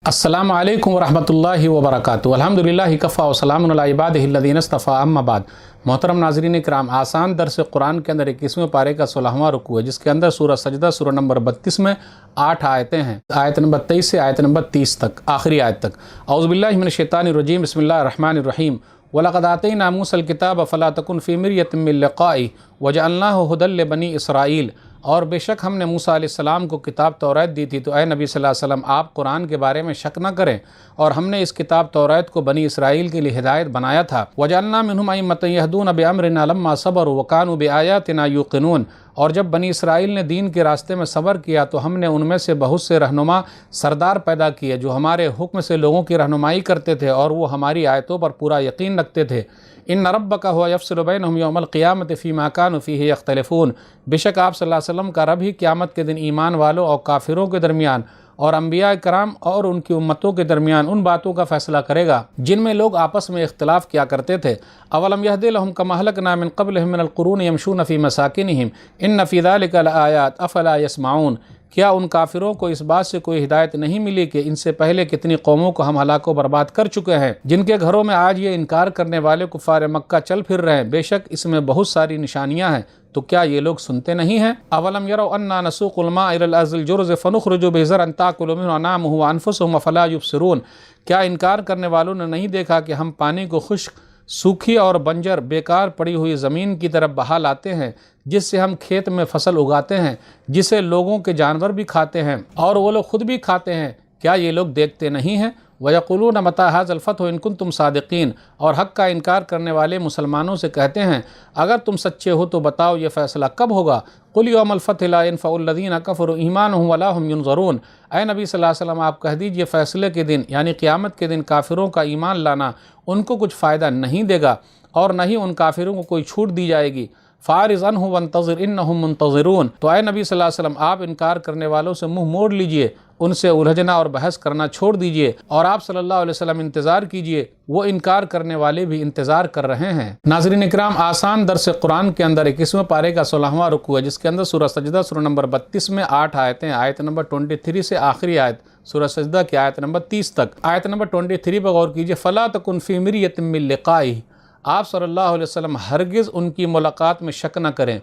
अस्सलामु अलैकुम वरहमतुल्लाहि वबरकातुहू। अल्हम्दुलिल्लाहि कफ़ा व सलामुन अला इबादिहिल्लज़ीना इस्तफ़ा, अम्मा बाद। मोहतरम नाज़रीन किराम, आसान दर्स कुरान के अंदर 21वें पारे का 16वां रुकू है, जिसके अंदर सूरह सजदा सूरह नंबर 32 में 8 आयतें हैं। आयत नंबर 23 से आयत नंबर 30 तक, आखिरी आयत तक। औज़ु बिल्लाहि मिनश शैतानिर रजीम, बिस्मिल्लाहिर रहमानिर रहीम। वलक़द आतैना मूसल किताब फ़ला तकुन फ़ी मिर्यतिन मिन लिक़ाइहि वजअलनाहु हुदल लिबनी इसराईल। और बेशक हमने मूसा अलैहिस्सलाम को किताब तौरात दी थी, तो ए नबी सल्लल्लाहु अलैहि वसल्लम आप कुरान के बारे में शक न करें, और हमने इस किताब तौरात को बनी इसराइल के लिए हिदायत बनाया था। वजअलना मिनहुम अइम्मतन यहदून बिअम्रिना लम्मा सबरू वकानू बिआयातिना यूक़िनून। और जब बनी इसराइल ने दीन के रास्ते में सब्र किया तो हमने उनमें से बहुत से रहनुमा सरदार पैदा किए, जो हमारे हुक्म से लोगों की रहनुमाई करते थे और वो हमारी आयतों पर पूरा यकीन रखते थे। इन रब्बका हुवा यफ़्सिलु बैनहुम यौमल क़ियामति फ़ीमा कानू फ़ीही यख्तलिफ़ून। बेशक आप सल्लल्लाहु अलैहि वसल्लम का रब ही क़यामत के दिन ईमान वालों और काफिरों के दरमियान और अंबिया कराम और उनकी उम्मतों के दरमियान उन बातों का फ़ैसला करेगा जिनमें लोग आपस में इख्तिलाफ़ किया करते थे। अवलम यहदि लहुम कमा अहलकना मिन क़ब्लिहिम मिनल क़ुरून यमशून फ़ी मसाकिनिहिम इन्न फ़ी ज़ालिका लआयात अफ़ला यस्माऊन। क्या उन काफिरों को इस बात से कोई हिदायत नहीं मिली कि इनसे पहले कितनी कौमों को हम हलाको बर्बाद कर चुके हैं, जिनके घरों में आज ये इनकार करने वाले कुफ़ार मक्का चल फिर रहे हैं। बेशक इसमें बहुत सारी निशानियां हैं, तो क्या ये लोग सुनते नहीं हैं? अवलम यरौ अन्ना नसूक़ुल माअ इलल अर्ज़िल जुरज़ फ़नुख़रिजु बिही ज़रअन ताकुलु मिन्हु अनामुहु व अनफ़ुसुहुम फ़ला युबसिरून। क्या इनकार करने वालों ने नहीं देखा कि हम पानी को खुश्क, सूखी और बंजर बेकार पड़ी हुई ज़मीन की तरफ बहा लाते हैं, जिससे हम खेत में फसल उगाते हैं, जिसे लोगों के जानवर भी खाते हैं और वो लोग खुद भी खाते हैं। क्या ये लोग देखते नहीं हैं? वयक़ुलून मता हाज़ल फ़त्हु इन कुंतुम सादिक़ीन। और हक़ का इनकार करने वाले मुसलमानों से कहते हैं, अगर तुम सच्चे हो तो बताओ ये फ़ैसला कब होगा। क़ुल यौमल फ़त्हि ला यनफ़उ अल्लज़ीना कफ़रू ईमानुहुम वला हुम युनज़रून। ऐ नबी सल्लल्लाहु अलैहि वसल्लम आप कह दीजिए, फ़ैसले के दिन यानी क़यामत के दिन काफिरों का ईमान लाना उनको कुछ फ़ायदा नहीं देगा और न ही उन काफिरों को कोई छूट दी जाएगी। फ़ारिज़ अन्हु वंतज़िर इन्नहुम मुंतज़िरून। तो ऐ नबी सल्लल्लाहु अलैहि वसल्लम आप इनकार करने वालों से मुँह मोड़ लीजिए, उनसे उलझना और बहस करना छोड़ दीजिए, और आप सल्लल्लाहु अलैहि वसल्लम इंतज़ार कीजिए, वो इनकार करने वाले भी इंतज़ार कर रहे हैं। नाज़रीन इकराम, आसान दर्स कुरान के अंदर 21वें पारे का 16वां रुकू है, जिसके अंदर सूरह सजदा सूरह नंबर 32 में 8 आयतें, आयत नंबर 23 से आखिरी आयत सूरह सजदा की आयत नंबर 30 तक। आयत नंबर 23 पर गौर कीजिए, फ़ला तकुन फ़ी मिर्यतिन मिन लिक़ाइहि। आप सल्लल्लाहु अलैहि वसल्लम हरगिज़ उनकी मुलाकात में शक न करें।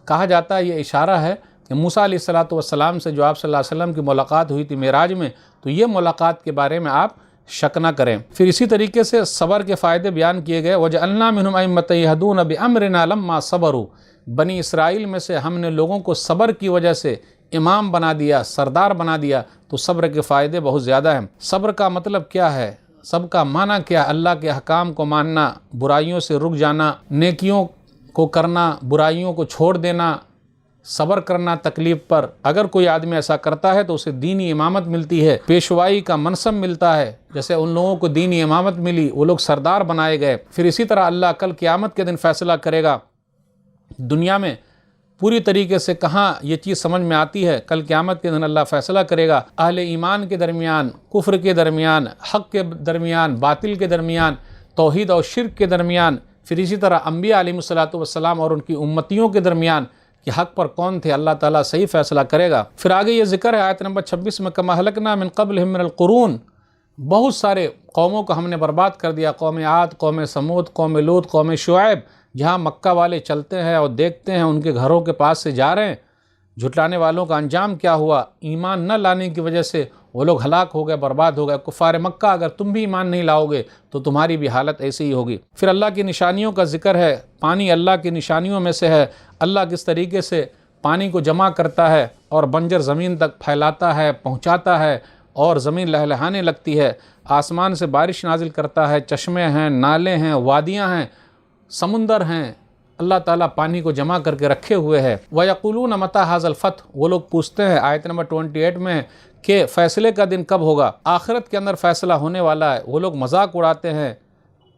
कहा जाता है ये इशारा है कि मूसा अलैहिस्सलातु वस्सलाम से जो आप सल्लल्लाहु अलैहि वसल्लम की मुलाकात हुई थी मेराज में, तो ये मुलाकात के बारे में आप शक न करें। फिर इसी तरीके से सब्र के फ़ायदे बयान किए गए। वजअलना मिनहुम अइम्मतन यहदून बिअम्रिना लम्मा सबरू। बनी इसराइल में से हमने लोगों को सब्र की वजह से इमाम बना दिया, सरदार बना दिया। तो सब्र के फ़ायदे बहुत ज़्यादा हैं। सब्र का मतलब क्या है, सब का माना क्या? अल्लाह के अहकाम को मानना, बुराइयों से रुक जाना, नेकियों को करना, बुराइयों को छोड़ देना, सब्र करना तकलीफ़ पर। अगर कोई आदमी ऐसा करता है तो उसे दीनी इमामत मिलती है, पेशवाई का मनसब मिलता है। जैसे उन लोगों को दीनी इमामत मिली, वो लोग सरदार बनाए गए। फिर इसी तरह अल्लाह कल क़यामत के दिन फ़ैसला करेगा। दुनिया में पूरी तरीके से कहाँ ये चीज़ समझ में आती है, कल क़यामत के दिन अल्लाह फ़ैसला करेगा अहले ईमान के दरमियान, कुफ्र के दरमियान, हक़ के दरमियान, बातिल के दरमियान, तौहीद और शिर्क के दरमियान। फिर इसी तरह अंबिया अलैहिस्सलातु वस्सलाम और उनकी उम्मतियों के दरमियान कि हक़ पर कौन थे, अल्लाह ताला सही फ़ैसला करेगा। फिर आगे ये ज़िक्र है आयत नंबर 26 में, कमा अहलकना मिन क़ब्लिहिम मिनल क़ुरून। बहुत सारे कौमों को हमने बर्बाद कर दिया, कौम आद, कौम समूद, कौम लूत, कौम शुऐब। जहाँ मक्का वाले चलते हैं और देखते हैं उनके घरों के पास से जा रहे हैं, झुटलाने वालों का अंजाम क्या हुआ? ईमान न लाने की वजह से वो लोग हलाक हो गए, बर्बाद हो गए। कुफ़ार मक्का, अगर तुम भी ईमान नहीं लाओगे तो तुम्हारी भी हालत ऐसी ही होगी। फिर अल्लाह की निशानियों का जिक्र है। पानी अल्लाह की निशानियों में से है। अल्लाह किस तरीके से पानी को जमा करता है और बंजर ज़मीन तक फैलाता है, पहुँचाता है, और ज़मीन लहलहाने लगती है। आसमान से बारिश नाजिल करता है, चश्मे हैं, नाले हैं, वादियाँ हैं, समुंदर हैं। अल्लाह ताला पानी को जमा करके रखे हुए है। वयक़ुलून मता हाज़ल फ़त्ह। वो लोग पूछते हैं आयत नंबर 28 में कि फ़ैसले का दिन कब होगा। आखिरत के अंदर फ़ैसला होने वाला है। वो लोग मजाक उड़ाते हैं।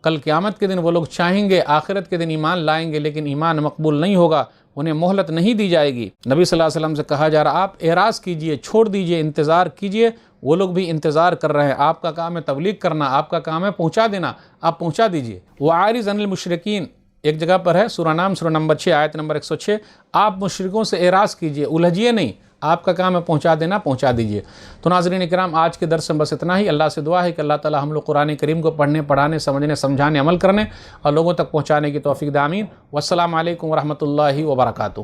कल क़यामत के दिन वो लोग चाहेंगे आखिरत के दिन ईमान लाएंगे, लेकिन ईमान मकबूल नहीं होगा, उन्हें मोहलत नहीं दी जाएगी। नबी सल्लल्लाहु अलैहि वसल्लम से कहा जा रहा, आप एराज़ कीजिए, छोड़ दीजिए, इंतज़ार कीजिए। वो लोग भी इंतज़ार कर रहे हैं। आपका काम है तबलीग करना, आपका काम है पहुँचा देना, आप पहुँचा दीजिए। वआरिज़ अनिल मुशरिकीन एक जगह पर है, सूरह नाम सूरह नंबर 6 आयत नंबर 106। आप मुशरिकों से एराज़ कीजिए, उलझिए नहीं, آپ کا کام ہے پہنچا دینا، پہنچا دیجئے۔ تو ناظرین اکرام، آج کے درس میں بس اتنا ہی۔ اللہ سے دعا ہے کہ اللہ تعالی ہم لوگ قرآن کریم کو پڑھنے، پڑھانے، سمجھنے، سمجھانے، عمل کرنے اور لوگوں تک پہنچانے کی توفیق دے، آمین۔ والسلام علیکم ورحمۃ اللہ وبرکاتہ۔